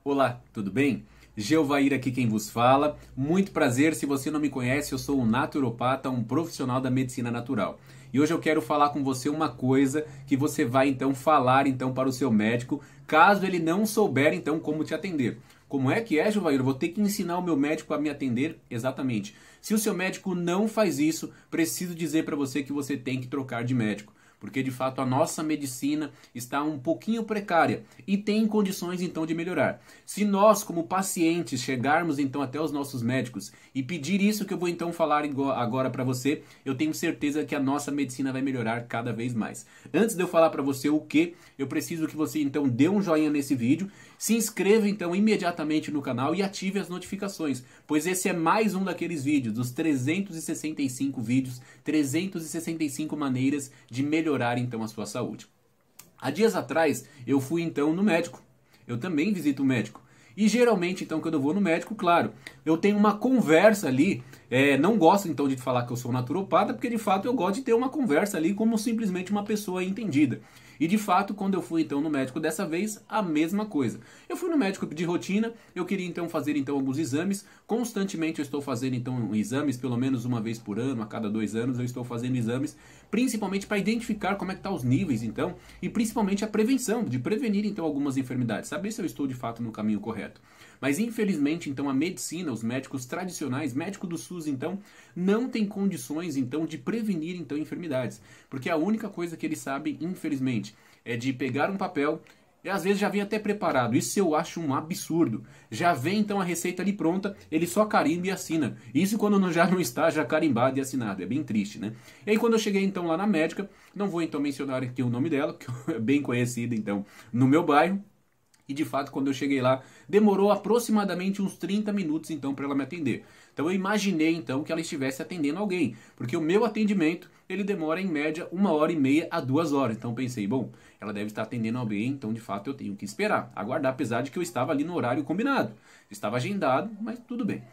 Olá, tudo bem? Geovair aqui quem vos fala. Muito prazer, se você não me conhece, eu sou um naturopata, um profissional da medicina natural. E hoje eu quero falar com você uma coisa que você vai então falar então para o seu médico, caso ele não souber então como te atender. Como é que é, Geovair? Eu vou ter que ensinar o meu médico a me atender? Exatamente. Se o seu médico não faz isso, preciso dizer para você que você tem que trocar de médico. Porque de fato a nossa medicina está um pouquinho precária e tem condições então de melhorar. Se nós, como pacientes, chegarmos então até os nossos médicos e pedir isso que eu vou então falar agora para você, eu tenho certeza que a nossa medicina vai melhorar cada vez mais. Antes de eu falar para você o que, eu preciso que você então dê um joinha nesse vídeo, se inscreva então imediatamente no canal e ative as notificações, pois esse é mais um daqueles vídeos, dos 365 vídeos, 365 maneiras de melhorar então a sua saúde. Há dias atrás eu fui então no médico, eu também visito o médico. E geralmente, então, quando eu vou no médico, claro, eu tenho uma conversa ali. Não gosto, então, de falar que eu sou naturopata, porque, de fato, eu gosto de ter uma conversa ali como simplesmente uma pessoa entendida. E, de fato, quando eu fui, então, no médico dessa vez, a mesma coisa. Eu fui no médico de rotina, eu queria, então, fazer, então, alguns exames. Constantemente eu estou fazendo, então, exames, pelo menos uma vez por ano, a cada 2 anos eu estou fazendo exames, principalmente para identificar como é que estão os níveis, então, e principalmente a prevenção, de prevenir, então, algumas enfermidades. Saber se eu estou, de fato, no caminho correto. Mas infelizmente, então, a medicina, os médicos tradicionais, médico do SUS, então, não tem condições, então, de prevenir, então, enfermidades. Porque a única coisa que eles sabem, infelizmente, é de pegar um papel e às vezes já vem até preparado. Isso eu acho um absurdo. Já vem então a receita ali pronta, ele só carimba e assina. Isso quando já não está já carimbado e assinado. É bem triste, né? E aí quando eu cheguei então lá na médica, não vou então mencionar aqui o nome dela, que é bem conhecida então no meu bairro. E de fato, quando eu cheguei lá, demorou aproximadamente uns 30 minutos então para ela me atender. Então eu imaginei então que ela estivesse atendendo alguém, porque o meu atendimento ele demora em média 1h30 a 2 horas. Então pensei, bom, ela deve estar atendendo alguém, então de fato eu tenho que esperar, aguardar, apesar de que eu estava ali no horário combinado. Estava agendado, mas tudo bem.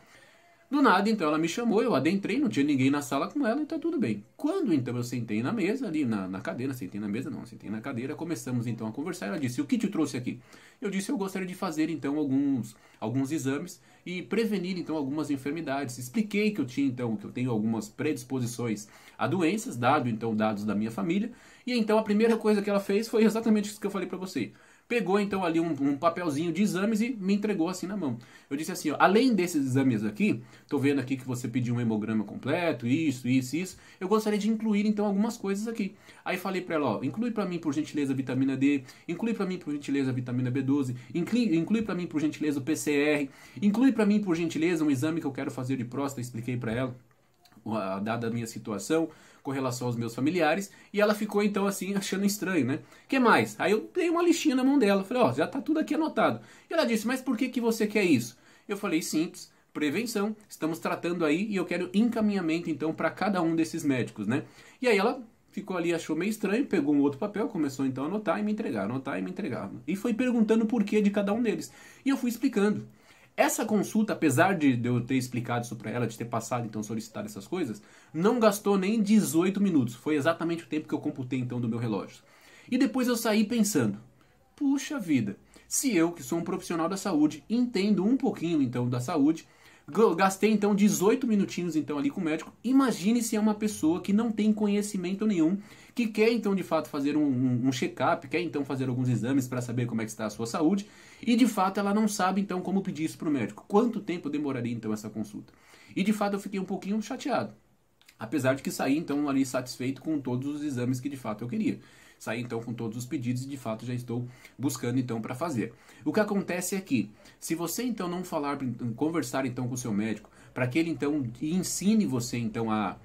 Do nada, então, ela me chamou, eu adentrei, não tinha ninguém na sala com ela, então tudo bem. Quando, então, eu sentei na mesa, ali na cadeira, sentei na mesa não, sentei na cadeira, começamos, então, a conversar, ela disse, o que te trouxe aqui? Eu disse, eu gostaria de fazer, então, alguns exames e prevenir, então, algumas enfermidades. Expliquei que eu tinha, então, que eu tenho algumas predisposições a doenças, dado, então, dados da minha família, e, então, a primeira coisa que ela fez foi exatamente isso que eu falei pra você. Pegou então ali um papelzinho de exames e me entregou assim na mão. Eu disse assim, ó, além desses exames aqui, tô vendo aqui que você pediu um hemograma completo, isso. Eu gostaria de incluir então algumas coisas aqui. Aí falei para ela, ó, inclui para mim por gentileza a vitamina D, inclui para mim por gentileza a vitamina B12, inclui para mim por gentileza o PCR, inclui para mim por gentileza um exame que eu quero fazer de próstata, expliquei para ela dada a minha situação com relação aos meus familiares, e ela ficou então assim achando estranho, né? Que mais? Aí eu dei uma listinha na mão dela, falei, ó, já tá tudo aqui anotado. E ela disse, mas por que você quer isso? Eu falei, simples, prevenção, estamos tratando aí e eu quero encaminhamento então para cada um desses médicos, né? E aí ela ficou ali, achou meio estranho, pegou um outro papel, começou então a anotar e me entregar, anotar e me entregar. E foi perguntando o porquê de cada um deles. E eu fui explicando. Essa consulta, apesar de eu ter explicado isso para ela, de ter passado, então, solicitado essas coisas, não gastou nem 18 minutos. Foi exatamente o tempo que eu computei, então, do meu relógio. E depois eu saí pensando, puxa vida, se eu, que sou um profissional da saúde, entendo um pouquinho, então, da saúde, gastei, então, 18 minutinhos, então, ali com o médico, imagine se é uma pessoa que não tem conhecimento nenhum, que quer, então, de fato, fazer um check-up, quer, então, fazer alguns exames para saber como é que está a sua saúde, e, de fato, ela não sabe, então, como pedir isso para o médico. Quanto tempo demoraria, então, essa consulta? E, de fato, eu fiquei um pouquinho chateado. Apesar de que saí, então, ali satisfeito com todos os exames que, de fato, eu queria. Saí, então, com todos os pedidos e, de fato, já estou buscando, então, para fazer. O que acontece é que, se você, então, não falar, conversar, então, com o seu médico, para que ele, então, ensine você, então, a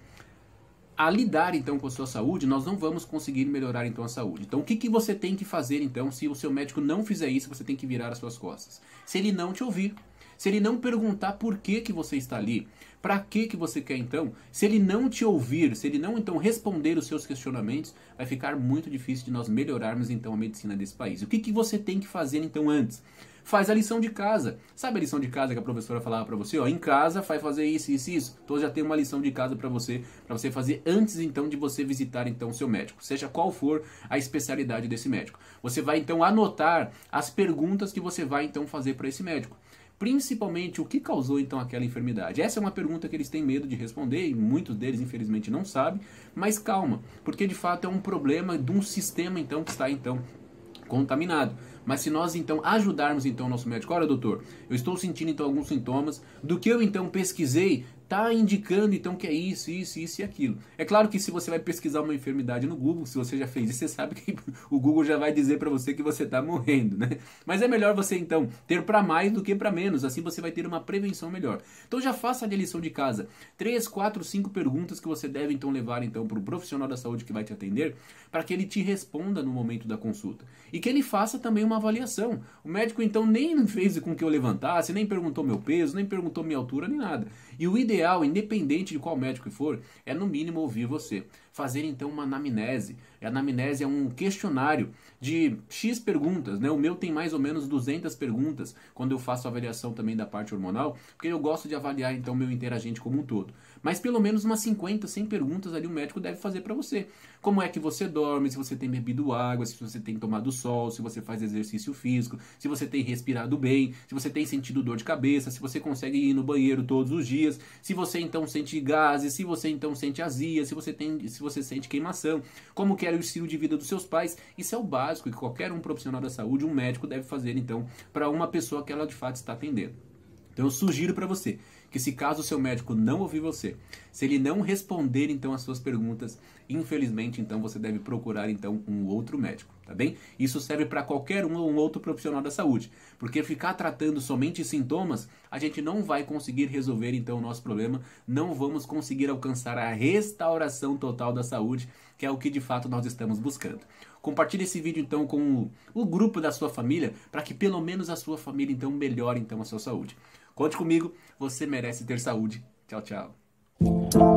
lidar então com a sua saúde, nós não vamos conseguir melhorar então a saúde. Então o que você tem que fazer então, se o seu médico não fizer isso, você tem que virar as suas costas. Se ele não te ouvir, se ele não perguntar por que você está ali, para que você quer então, se ele não te ouvir, se ele não então responder os seus questionamentos, vai ficar muito difícil de nós melhorarmos então a medicina desse país. O que você tem que fazer então antes? faz a lição de casa. Sabe a lição de casa que a professora falava para você? Ó, em casa vai fazer isso, isso e isso. Então já tem uma lição de casa para você fazer antes então de você visitar então o seu médico, seja qual for a especialidade desse médico. Você vai então anotar as perguntas que você vai então fazer para esse médico. Principalmente o que causou então aquela enfermidade. Essa é uma pergunta que eles têm medo de responder e muitos deles infelizmente não sabem, mas calma, porque de fato é um problema de um sistema então que está então contaminado. Mas se nós então ajudarmos então o nosso médico, olha doutor, eu estou sentindo então alguns sintomas, do que eu então pesquisei, tá indicando então que é isso, isso, isso e aquilo. É claro que se você vai pesquisar uma enfermidade no Google, se você já fez isso, você sabe que o Google já vai dizer para você que você está morrendo, né? Mas é melhor você então ter para mais do que para menos, assim você vai ter uma prevenção melhor. Então já faça a lição de casa, 3, 4, 5 perguntas que você deve então levar então para o profissional da saúde que vai te atender, para que ele te responda no momento da consulta. E que ele faça também uma avaliação. O médico então nem fez com que eu levantasse, nem perguntou meu peso, nem perguntou minha altura, nem nada. E o ideal, independente de qual médico for, é no mínimo ouvir você. Fazer então uma anamnese. A anamnese é um questionário de X perguntas, né? O meu tem mais ou menos 200 perguntas quando eu faço a avaliação também da parte hormonal, porque eu gosto de avaliar então o meu interagente como um todo. Mas pelo menos umas 50, 100 perguntas ali o médico deve fazer para você. Como é que você dorme, se você tem bebido água, se você tem tomado sol, se você faz exercício físico, se você tem respirado bem, se você tem sentido dor de cabeça, se você consegue ir no banheiro todos os dias, se você então sente gases, se você então sente azia, se você sente queimação, como que era o estilo de vida dos seus pais. Isso é o básico que qualquer um profissional da saúde, um médico deve fazer então para uma pessoa que ela de fato está atendendo. Então eu sugiro para você que se caso o seu médico não ouvir você, se ele não responder então as suas perguntas, infelizmente então você deve procurar então um outro médico, tá bem? Isso serve para qualquer um ou um outro profissional da saúde, porque ficar tratando somente sintomas, a gente não vai conseguir resolver então o nosso problema, não vamos conseguir alcançar a restauração total da saúde, que é o que de fato nós estamos buscando. Compartilhe esse vídeo então com o grupo da sua família, para que pelo menos a sua família então melhore então a sua saúde. Conte comigo, você merece ter saúde. Tchau, tchau.